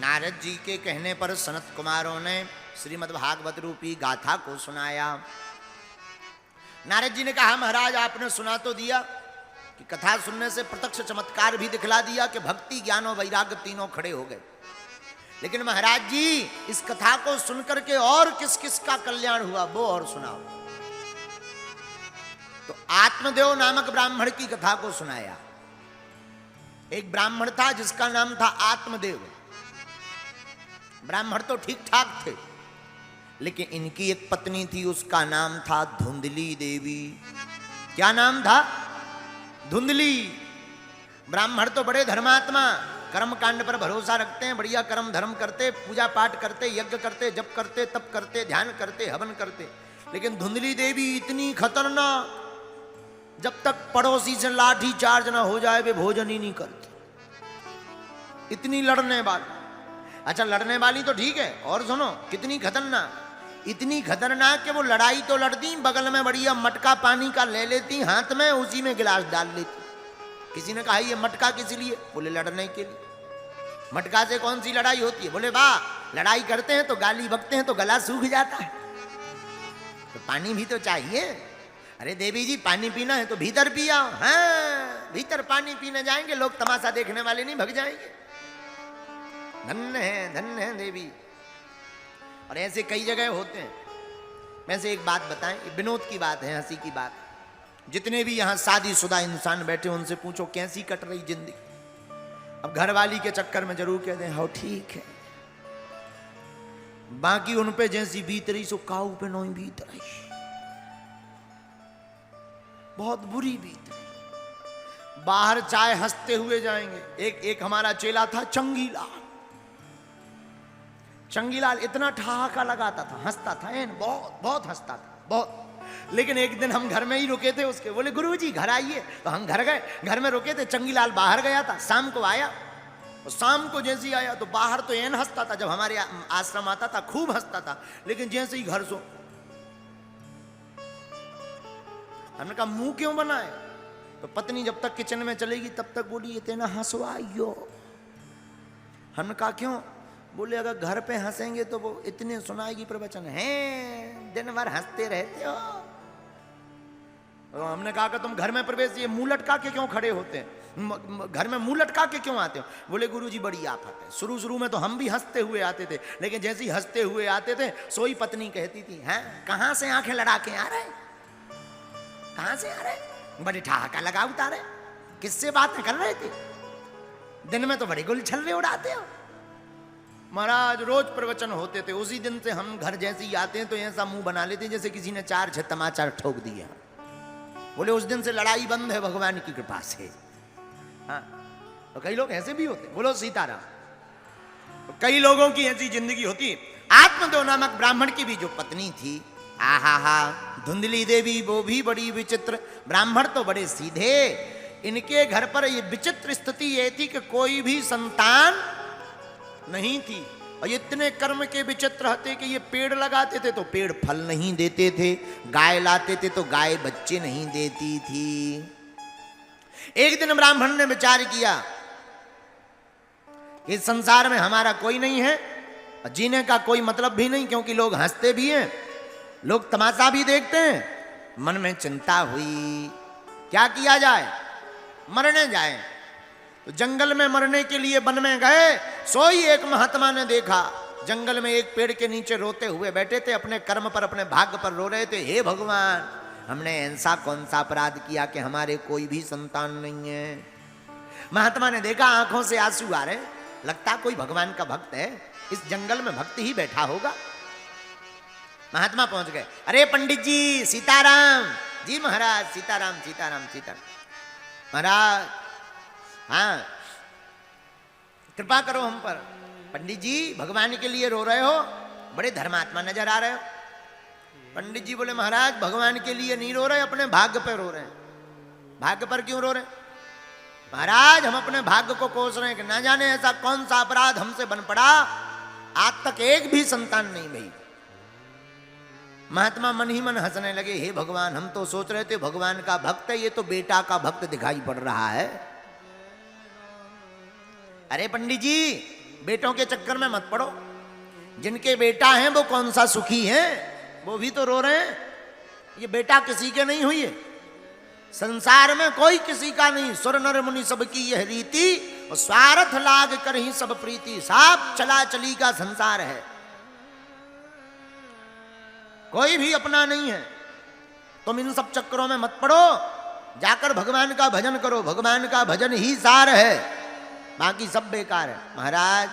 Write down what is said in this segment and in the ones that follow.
नारद जी के कहने पर सनत कुमारों ने श्रीमद् भागवत रूपी गाथा को सुनाया। नारद जी ने कहा महाराज आपने सुना तो दिया कि कथा सुनने से प्रत्यक्ष चमत्कार भी दिखला दिया कि भक्ति ज्ञान और वैराग्य तीनों खड़े हो गए, लेकिन महाराज जी इस कथा को सुनकर के और किस किस का कल्याण हुआ वो और सुनाओ। तो आत्मदेव नामक ब्राह्मण की कथा को सुनाया। एक ब्राह्मण था जिसका नाम था आत्मदेव। ब्राह्मण तो ठीक ठाक थे, लेकिन इनकी एक पत्नी थी, उसका नाम था धुंधली देवी। क्या नाम था? धुंधली। ब्राह्मण तो बड़े धर्मात्मा, कर्म कांड पर भरोसा रखते हैं, बढ़िया कर्म धर्म करते, पूजा पाठ करते, यज्ञ करते, जप करते, तप करते, ध्यान करते, हवन करते। लेकिन धुंधली देवी इतनी खतरनाक, जब तक पड़ोसी से लाठी चार्ज ना हो जाए वे भोजन ही नहीं करती। इतनी लड़ने वाली। अच्छा लड़ने वाली तो ठीक है, और सुनो कितनी खतरनाक। इतनी खतरनाक कि वो लड़ाई तो लड़ती, बगल में बढ़िया मटका पानी का ले लेती हाथ में, उसी में गिलास डाल लेती। किसी ने कहा ये मटका किस लिए? बोले लड़ने के लिए। मटका से कौन सी लड़ाई होती है? बोले वाह, लड़ाई करते हैं तो गाली बकते हैं तो गला सूख जाता है, तो पानी भी तो चाहिए। अरे देवी जी पानी पीना है तो भीतर पिया। हाँ भीतर पानी पीने जाएंगे, लोग तमाशा देखने वाले नहीं भग जाएंगे। धन्य है देवी। और ऐसे कई जगह होते हैं। वैसे एक बात बताएं, विनोद की बात है, हंसी की बात। जितने भी यहाँ शादीशुदा इंसान बैठे उनसे पूछो कैसी कट रही जिंदगी। अब घरवाली के चक्कर में जरूर कहते हैं हाँ ठीक है, बाकी उन पे जैसी बीत रही सो काऊ पे नहीं बीत रही, बहुत बुरी बीत रही। बाहर चाय हंसते हुए जाएंगे। एक हमारा चेला था चंगीलाल। चंगीलाल इतना ठहाका लगाता था, हंसता था, बहुत बहुत हंसता था, बहुत। लेकिन एक दिन हम घर में ही रुके थे उसके, बोले गुरुजी घर आइए, तो हम घर गए। घर में रुके थे, चंगीलाल बाहर गया था, शाम को आया। और शाम को जैसे ही आया तो बाहर तो एन हंसता था, जब हमारे आश्रम आता था खूब हंसता था, लेकिन जैसे ही घर सो, हमने कहा मुंह क्यों बनाए? तो पत्नी जब तक किचन में चलेगी तब तक बोली ये तेना हंसवाइयो। हमने कहा क्यों? बोले अगर घर पे हंसेंगे तो वो इतने सुनाएगी प्रवचन है, दिन भर हंसते रहते हो। तो हमने कहा कि तुम घर में प्रवेश ये मुंह लटका के क्यों खड़े होते हैं, घर में मुंह लटका के क्यों आते हो? बोले गुरुजी बड़ी आफत है, शुरू में तो हम भी हंसते हुए आते थे, लेकिन जैसे ही हंसते हुए आते थे सोई पत्नी कहती थी हैं कहां से आंखें लड़ा के आ रहे, कहां से आ रहे, बड़े ठहाका लगा उतारे, किससे बातें कर रहे थे, दिन में तो बड़ी गुल छल्ले उड़ाते हो। महाराज रोज प्रवचन होते थे, उसी दिन से हम घर जैसे ही आते हैं तो ऐसा मुंह बना लेते हैं जैसे किसी ने 4-6 तमाचा ठोक दिया। बोले उस दिन से लड़ाई बंद है भगवान की कृपा से। हाँ तो कई लोग ऐसे भी होते, बोलो सीताराम। तो कई लोगों की ऐसी जिंदगी होती। आत्मदेव नामक ब्राह्मण की भी जो पत्नी थी, आहा धुंधली देवी, वो भी बड़ी विचित्र। ब्राह्मण तो बड़े सीधे, इनके घर पर ये विचित्र स्थिति ये थी कि कोई भी संतान नहीं थी। और ये इतने कर्म के विचित्र रहते कि ये पेड़ लगाते थे तो पेड़ फल नहीं देते थे, गाय लाते थे तो गाय बच्चे नहीं देती थी। एक दिन ब्राह्मण ने विचार किया कि इस संसार में हमारा कोई नहीं है और जीने का कोई मतलब भी नहीं, क्योंकि लोग हंसते भी हैं, लोग तमाशा भी देखते हैं। मन में चिंता हुई क्या किया जाए, मरने जाए। तो जंगल में मरने के लिए वन में गए। सोई एक महात्मा ने देखा जंगल में एक पेड़ के नीचे रोते हुए बैठे थे, अपने कर्म पर अपने भाग्य पर रो रहे थे। हे भगवान हमने ऐसा कौन सा अपराध किया कि हमारे कोई भी संतान नहीं है। महात्मा ने देखा आंखों से आंसू आ रहे, लगता कोई भगवान का भक्त है, इस जंगल में भक्त ही बैठा होगा। महात्मा पहुंच गए। अरे पंडित जी सीताराम। जी महाराज सीताराम सीताराम सीताराम। महाराज हाँ कृपा करो हम पर। पंडित जी भगवान के लिए रो रहे हो, बड़े धर्मात्मा नजर आ रहे हो। पंडित जी बोले महाराज भगवान के लिए नहीं रो रहे, अपने भाग्य पर रो रहे हैं। भाग्य पर क्यों रो रहे? महाराज हम अपने भाग्य को कोस रहे हैं कि ना जाने ऐसा कौन सा अपराध हमसे बन पड़ा, आज तक एक भी संतान नहीं भई। महात्मा मन ही मन हंसने लगे। हे भगवान हम तो सोच रहे थे भगवान का भक्त है, ये तो बेटा का भक्त दिखाई पड़ रहा है। अरे पंडित जी बेटों के चक्कर में मत पड़ो। जिनके बेटा हैं वो कौन सा सुखी हैं, वो भी तो रो रहे हैं। ये बेटा किसी के नहीं हुई है, संसार में कोई किसी का नहीं। सुर नर मुनि सबकी यह रीति, और स्वार्थ लाग कर ही सब प्रीति। साफ चला चली का संसार है, कोई भी अपना नहीं है। तुम इन सब चक्करों में मत पड़ो, जाकर भगवान का भजन करो। भगवान का भजन ही सार है, बाकी सब बेकार है। महाराज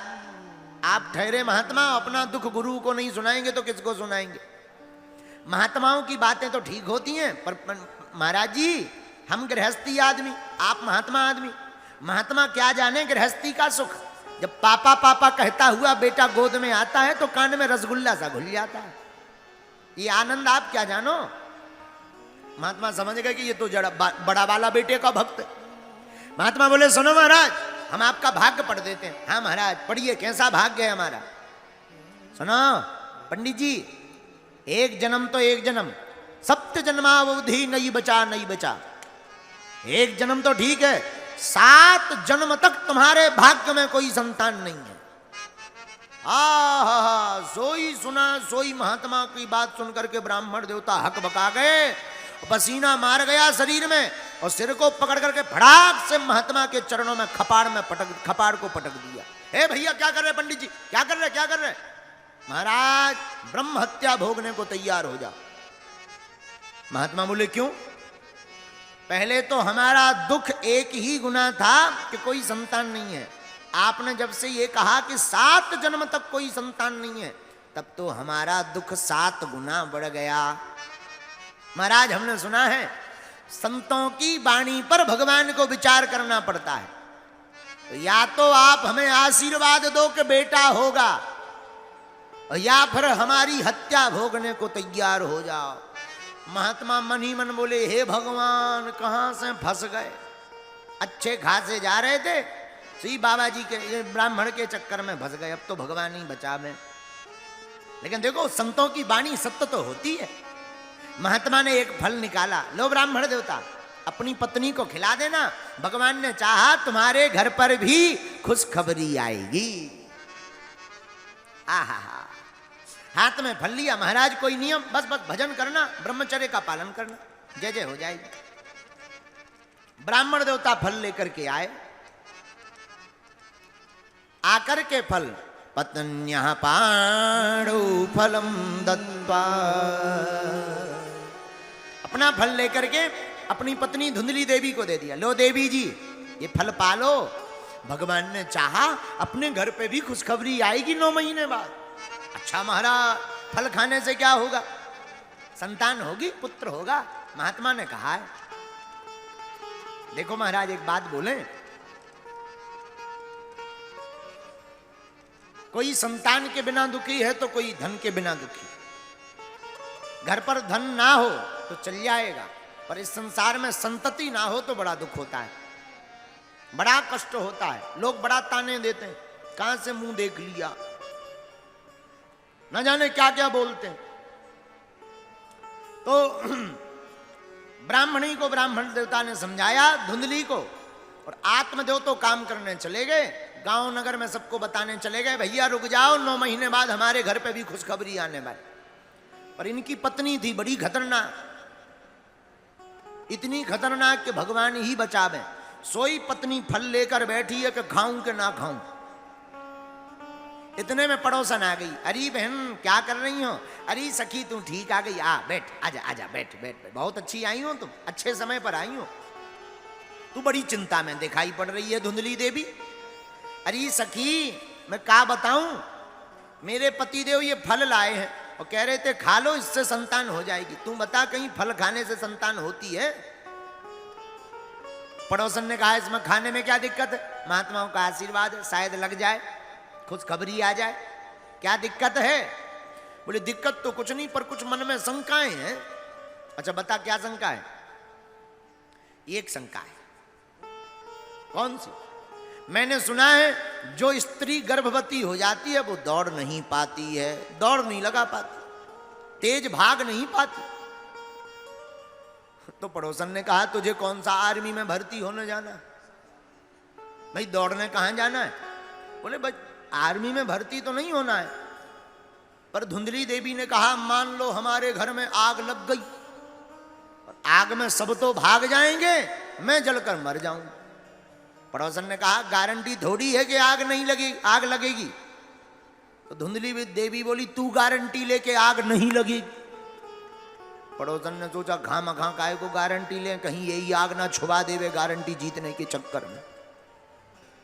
आप ठहरे महात्मा, अपना दुख गुरु को नहीं सुनाएंगे तो किसको सुनाएंगे? महात्माओं की बातें तो ठीक होती हैं, पर महाराज जी हम गृहस्थी आदमी, आप महात्मा आदमी। महात्मा क्या जाने गृहस्थी का सुख। जब पापा पापा कहता हुआ बेटा गोद में आता है तो कान में रसगुल्ला सा घुल जाता है। ये आनंद आप क्या जानो। महात्मा समझ गए कि ये तो जड़ा बड़ा वाला बेटे का भक्त है। महात्मा बोले सुनो महाराज, हम आपका भाग्य पढ़ देते हैं। हाँ महाराज पढ़िए, कैसा भाग्य है हमारा। सुनो पंडित जी, एक जन्म तो एक जन्म, सप्त जन्मावधि नहीं बचा नहीं बचा। एक जन्म तो ठीक है, 7 जन्म तक तुम्हारे भाग्य में कोई संतान नहीं है। सोई सुना सोई महात्मा की बात सुनकर के ब्राह्मण देवता हक बका गए, पसीना मार गया शरीर में, और सिर को पकड़ करके फटाक से महात्मा के चरणों में खपाड़ को पटक दिया। हे भैया क्या कर रहे पंडित जी, क्या कर रहे क्या कर रहे? महाराज ब्रह्म हत्या भोगने को तैयार हो जा। महात्मा बोले क्यों? पहले तो हमारा दुख एक ही गुना था कि कोई संतान नहीं है। आपने जब से ये कहा कि 7 जन्म तक कोई संतान नहीं है, तब तो हमारा दुख 7 गुना बढ़ गया। महाराज हमने सुना है संतों की वाणी पर भगवान को विचार करना पड़ता है। तो या तो आप हमें आशीर्वाद दो कि बेटा होगा, या फिर हमारी हत्या भोगने को तैयार हो जाओ। महात्मा मन ही मन बोले हे भगवान कहां से फंस गए। अच्छे खासे जा रहे थे, श्री बाबा जी के ब्राह्मण के चक्कर में फंस गए। अब तो भगवान ही बचावे। लेकिन देखो संतों की वाणी सत्य तो होती है। महात्मा ने एक फल निकाला, लो ब्राह्मण देवता अपनी पत्नी को खिला देना, भगवान ने चाहा तुम्हारे घर पर भी खुशखबरी आएगी। आहा, हाथ में फल लिया। महाराज कोई नियम, बस भजन करना, ब्रह्मचर्य का पालन करना, जय जय हो जाएगी। ब्राह्मण देवता फल लेकर के आए। आकर के फल पत्न्यः पाणौ फलम दत्त्वा, अपना फल लेकर के अपनी पत्नी धुंधली देवी को दे दिया। लो देवी जी ये फल पालो, भगवान ने चाहा अपने घर पे भी खुशखबरी आएगी 9 महीने बाद। अच्छा महाराज फल खाने से क्या होगा? संतान होगी, पुत्र होगा। महात्मा ने कहा है। देखो महाराज एक बात बोले, कोई संतान के बिना दुखी है तो कोई धन के बिना दुखी। घर पर धन ना हो तो चल जाएगा, पर इस संसार में संतति ना हो तो बड़ा दुख होता है, बड़ा कष्ट होता है। लोग बड़ा ताने देते हैं, कहां से मुंह देख लिया, न जाने क्या क्या बोलते हैं। तो ब्राह्मणी को ब्राह्मण देवता ने समझाया धुंधली को, और आत्मदेव तो काम करने चले गए, गांव नगर में सबको बताने चले गए भैया रुक जाओ 9 महीने बाद हमारे घर पे भी खुशखबरी आने वाली। पर इनकी पत्नी थी बड़ी खतरनाक, इतनी खतरनाक कि भगवान ही बचावे। सोई पत्नी फल लेकर बैठी है कि खाऊं कि ना खाऊं। इतने में पड़ोसन आ गई। अरे बहन क्या कर रही हो? अरे सखी तू ठीक आ गई, आ बैठ, आजा आजा बैठ बैठ, बहुत अच्छी आई हो तुम, अच्छे समय पर आई हो। तू बड़ी चिंता में दिखाई पड़ रही है धुंधली देवी। अरे सखी मैं क्या बताऊं, मेरे पतिदेव ये फल लाए हैं और कह रहे थे खा लो इससे संतान हो जाएगी। तू बता कहीं फल खाने से संतान होती है? पड़ोसन ने कहा इसमें खाने में क्या दिक्कत है, महात्माओं का आशीर्वाद है, शायद लग जाए, खुशखबरी आ जाए। क्या दिक्कत है? बोले दिक्कत तो कुछ नहीं, पर कुछ मन में शंकाएं हैं। अच्छा बता क्या शंका है? एक शंका है। कौन सी? मैंने सुना है जो स्त्री गर्भवती हो जाती है वो दौड़ नहीं पाती है, दौड़ नहीं लगा पाती, तेज भाग नहीं पाती। तो पड़ोसन ने कहा तुझे कौन सा आर्मी में भर्ती होने जाना है भाई, दौड़ने कहां जाना है? बोले भाई आर्मी में भर्ती तो नहीं होना है। पर धुंधली देवी ने कहा मान लो हमारे घर में आग लग गई, आग में सब तो भाग जाएंगे, मैं जलकर मर जाऊं। पड़ोसन ने कहा गारंटी थोड़ी है कि आग नहीं लगेगी, आग लगेगी। तो धुंधली देवी बोली तू गारंटी लेके आग नहीं लगेगी। पड़ोसन ने सोचा घाम काय को गारंटी ले, कहीं यही आग ना छुपा देवे गारंटी जीतने के चक्कर में।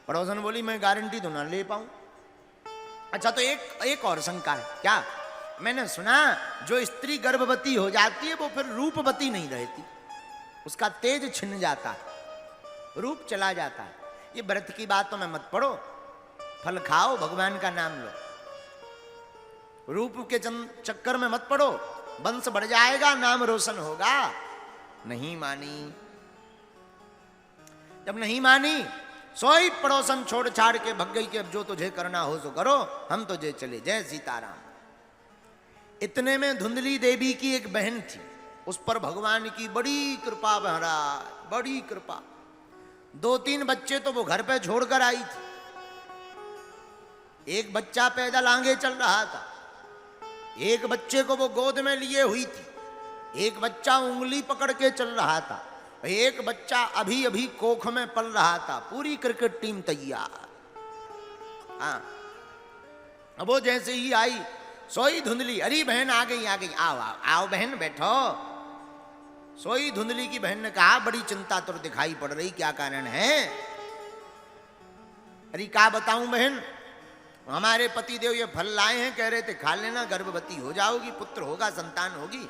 पड़ोसन बोली मैं गारंटी तो ना ले पाऊं। अच्छा तो एक और शंका है। क्या? मैंने सुना जो स्त्री गर्भवती हो जाती है वो फिर रूपवती नहीं रहती, उसका तेज छिन जाता है, रूप चला जाता है। ये व्रत की बात तो मैं मत पढ़ो, फल खाओ, भगवान का नाम लो, रूप के चक्कर में मत पड़ो, वंश बढ़ जाएगा, नाम रोशन होगा। नहीं मानी। जब नहीं मानी सोई पड़ोसन छोड़ छाड़ के भग गई कि अब जो तुझे करना हो सो करो, हम तुझे चले। जय सीताराम। इतने में धुंधली देवी की एक बहन थी, उस पर भगवान की बड़ी कृपा महाराज, बड़ी कृपा। 2-3 बच्चे तो वो घर पे छोड़कर आई थी। एक बच्चा पैदल आगे चल रहा था, एक बच्चे को वो गोद में लिए हुई थी, एक बच्चा उंगली पकड़ के चल रहा था, एक बच्चा अभी अभी कोख में पल रहा था। पूरी क्रिकेट टीम तैयार। हाँ, अब वो जैसे ही आई सोई धुंधली, अरे बहन आ गई आ गई, आओ आओ आओ बहन बैठो। सोई धुंधली की बहन ने कहा बड़ी चिंता तो दिखाई पड़ रही, क्या कारण है? अरे क्या बताऊं बहन, हमारे पति देव ये फल लाए हैं, कह रहे थे खा लेना, गर्भवती हो जाओगी, पुत्र होगा, संतान होगी।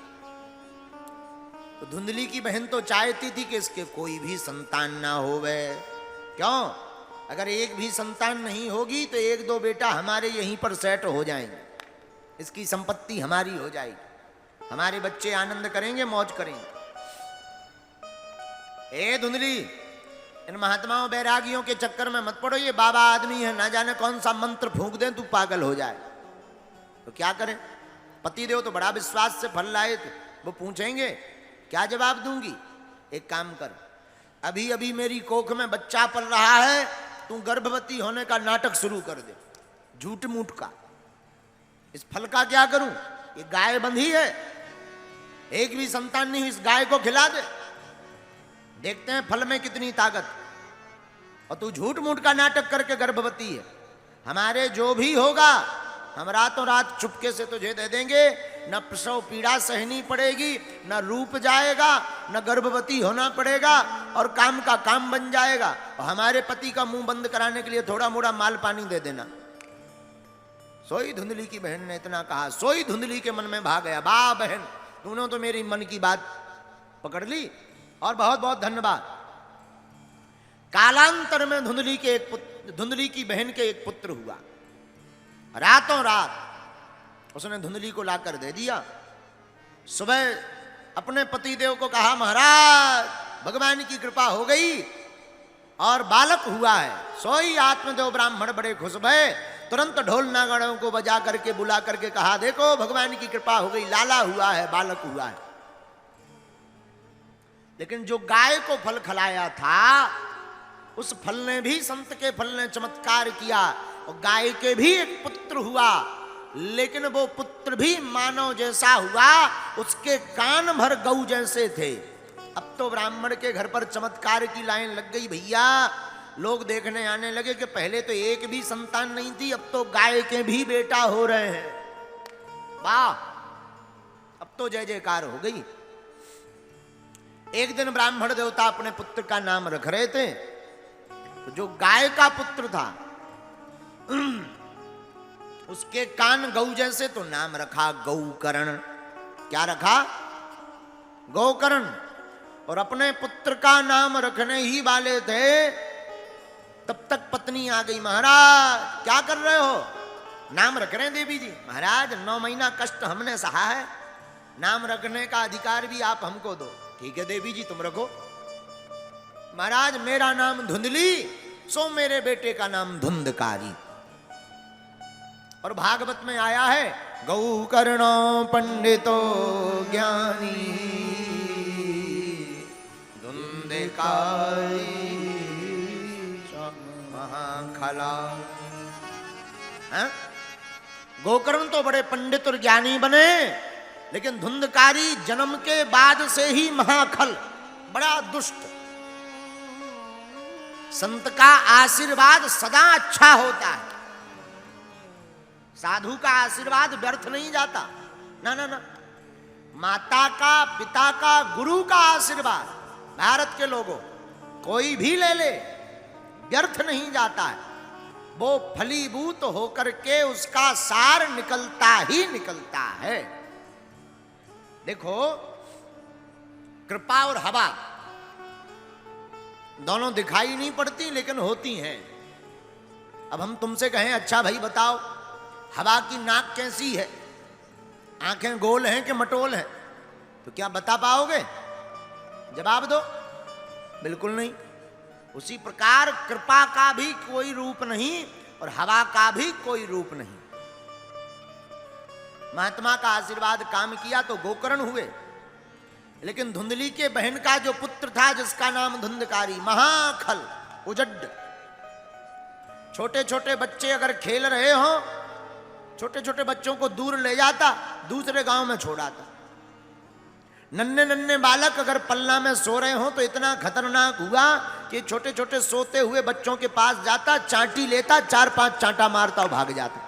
तो धुंधली की बहन तो चाहती थी कि इसके कोई भी संतान ना होवे। क्यों? अगर एक भी संतान नहीं होगी तो 1-2 बेटा हमारे यहीं पर सेट हो जाएंगे, इसकी संपत्ति हमारी हो जाएगी, हमारे बच्चे आनंद करेंगे, मौज करेंगे। ए धुंधली, इन महात्माओं बैरागियों के चक्कर में मत पड़ो, ये बाबा आदमी है, ना जाने कौन सा मंत्र फूंक दें तू पागल हो जाए। तो क्या करें? पतिदेव तो बड़ा विश्वास से फल लाए थे, वो पूछेंगे क्या जवाब दूंगी? एक काम कर, अभी अभी मेरी कोख में बच्चा पल रहा है, तू गर्भवती होने का नाटक शुरू कर दे, झूठ मूठ का। इस फल का क्या करूं? ये गाय बंधी है, एक भी संतान नहीं, इस गाय को खिला दे, देखते हैं फल में कितनी ताकत। और तू झूठ मूठ का नाटक करके गर्भवती है। हमारे जो भी होगा हम रातों रात चुपके से तुझे दे देंगे, न प्रसव पीड़ा सहनी पड़ेगी, न रूप जाएगा, न गर्भवती होना पड़ेगा, और काम का काम बन जाएगा। और हमारे पति का मुंह बंद कराने के लिए थोड़ा मोड़ा माल पानी दे देना। सोई धुंधली की बहन ने इतना कहा, सोई धुंधली के मन में भाग गया, वाह बहन तूने तो मेरी मन की बात पकड़ ली, और बहुत बहुत धन्यवाद। कालांतर में धुंधली की बहन के एक पुत्र हुआ। रातों रात उसने धुंधली को लाकर दे दिया। सुबह अपने पतिदेव को कहा महाराज भगवान की कृपा हो गई और बालक हुआ है। सोई आत्मदेव ब्राह्मण बड़े खुश भये, तुरंत ढोल नागड़ों को बजा करके बुला करके कहा देखो भगवान की कृपा हो गई, लाला हुआ है, बालक हुआ है। लेकिन जो गाय को फल खिलाया था उस फल ने भी, संत के फल ने चमत्कार किया, और गाय के भी एक पुत्र हुआ, लेकिन वो पुत्र भी मानव जैसा हुआ, उसके कान भर गऊ जैसे थे। अब तो ब्राह्मण के घर पर चमत्कार की लाइन लग गई भैया, लोग देखने आने लगे कि पहले तो एक भी संतान नहीं थी, अब तो गाय के भी बेटा हो रहे हैं। वाह, अब तो जय जयकार हो गई। एक दिन ब्राह्मण देवता अपने पुत्र का नाम रख रहे थे, तो जो गाय का पुत्र था उसके कान गौ जैसे, तो नाम रखा गौकर्ण। क्या रखा? गौकर्ण। और अपने पुत्र का नाम रखने ही वाले थे, तब तक पत्नी आ गई, महाराज क्या कर रहे हो? नाम रख रहे हैं देवी जी। महाराज 9 महीना कष्ट हमने सहा है, नाम रखने का अधिकार भी आप हमको दो। ठीक है देवी जी तुम रखो। महाराज मेरा नाम धुंधली, सो मेरे बेटे का नाम धुंधकारी। और भागवत में आया है गौकर्णो पंडितो ज्ञानी धुंधकारी महाखला। हाँ? गोकर्ण तो बड़े पंडित और ज्ञानी बने, लेकिन धुंधकारी जन्म के बाद से ही महाखल, बड़ा दुष्ट। संत का आशीर्वाद सदा अच्छा होता है, साधु का आशीर्वाद व्यर्थ नहीं जाता। ना ना ना, माता का, पिता का, गुरु का आशीर्वाद भारत के लोगों कोई भी ले ले व्यर्थ नहीं जाता है, वो फलीभूत होकर के उसका सार निकलता ही निकलता है। देखो, कृपा और हवा दोनों दिखाई नहीं पड़ती लेकिन होती हैं। अब हम तुमसे कहें अच्छा भाई बताओ हवा की नाक कैसी है, आंखें गोल हैं कि मटोल हैं, तो क्या बता पाओगे? जवाब दो। बिल्कुल नहीं। उसी प्रकार कृपा का भी कोई रूप नहीं और हवा का भी कोई रूप नहीं। महात्मा का आशीर्वाद काम किया तो गोकर्ण हुए, लेकिन धुंधली के बहन का जो पुत्र था जिसका नाम धुंधकारी, महाखल, उजड्ड। छोटे छोटे बच्चे अगर खेल रहे हो, छोटे छोटे बच्चों को दूर ले जाता, दूसरे गांव में छोड़ आता। नन्हे नन्हे बालक अगर पल्ला में सो रहे हो तो इतना खतरनाक हुआ कि छोटे छोटे सोते हुए बच्चों के पास जाता, चांटी लेता, 4-5 चांटा मारता और भाग जाता।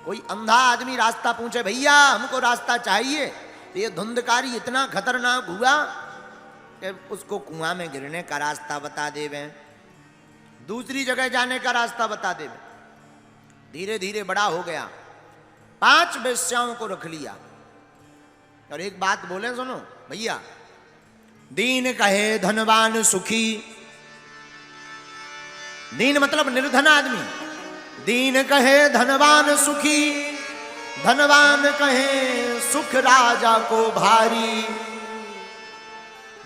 कोई अंधा आदमी रास्ता पूछे, भैया हमको रास्ता चाहिए, तो ये धुंधकारी इतना खतरनाक हुआ कि उसको कुआं में गिरने का रास्ता बता देवे, दूसरी जगह जाने का रास्ता बता देवे। धीरे धीरे बड़ा हो गया, 5 वेश्याओं को रख लिया और एक बात बोले सुनो भैया, दीन कहे धनवान सुखी, दीन मतलब निर्धन आदमी, दीन कहे धनवान सुखी, धनवान कहे सुख राजा को भारी।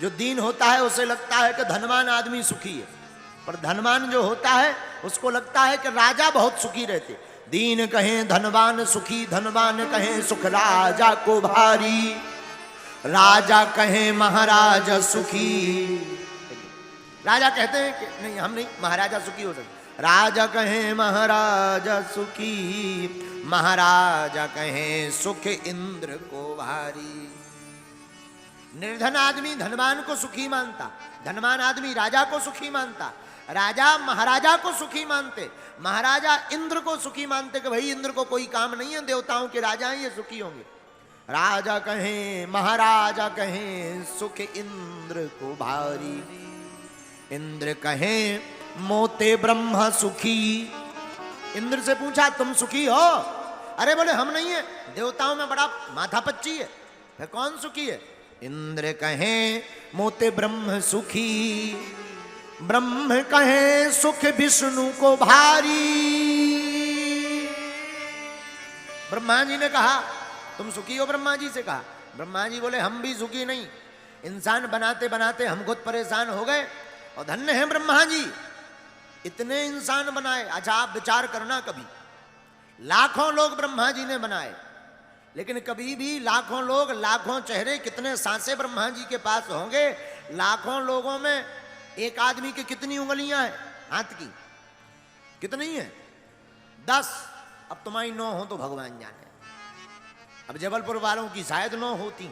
जो दीन होता है उसे लगता है कि धनवान आदमी सुखी है, पर धनवान जो होता है उसको लगता है कि राजा बहुत सुखी रहते। दीन कहे धनवान सुखी, धनवान कहे सुख राजा को भारी, राजा कहे महाराजा सुखी। राजा कहते हैं कि नहीं हम नहीं, महाराजा सुखी हो सकते। राजा कहे महाराजा सुखी, महाराजा कहे सुख इंद्र को भारी। निर्धन आदमी धनवान को सुखी मानता, धनवान आदमी राजा को सुखी मानता, राजा महाराजा को सुखी मानते, महाराजा इंद्र को सुखी मानते कि भाई इंद्र को कोई काम नहीं है, देवताओं के राजा हैं, ये सुखी होंगे। राजा कहे महाराजा कहे सुख इंद्र को भारी, इंद्र कहे मोते ब्रह्म सुखी। इंद्र से पूछा तुम सुखी हो? अरे बोले हम नहीं है, देवताओं में बड़ा माथा पच्ची है। फिर कौन सुखी है? इंद्र कहे मोते ब्रह्म सुखी, ब्रह्म कहे सुख विष्णु को भारी। ब्रह्मा जी ने कहा तुम सुखी हो? ब्रह्मा जी से कहा। ब्रह्मा जी बोले हम भी सुखी नहीं, इंसान बनाते बनाते हम खुद परेशान हो गए और धन्य है ब्रह्मा जी, इतने इंसान बनाए। अच्छा आप विचार करना, कभी लाखों लोग ब्रह्मा जी ने बनाए, लेकिन कभी भी लाखों लोग, लाखों चेहरे, कितने सांसें ब्रह्मा जी के पास होंगे? लाखों लोगों में एक आदमी की कितनी उंगलियां हैं हाथ की? कितनी है? 10। अब तुम्हारी 9 हो तो भगवान जाने। अब जबलपुर वालों की शायद 9 होती।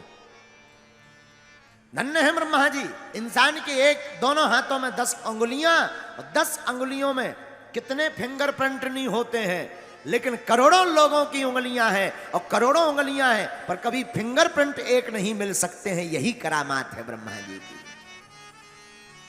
धन्य है ब्रह्मा जी, इंसान के एक दोनों हाथों में 10 अंगुलियां, और 10 अंगुलियों में कितने फिंगरप्रिंट नहीं होते हैं, लेकिन करोड़ों लोगों की उंगलियां हैं और करोड़ों उंगलियां हैं, पर कभी फिंगरप्रिंट एक नहीं मिल सकते हैं। यही करामात है ब्रह्मा जी की।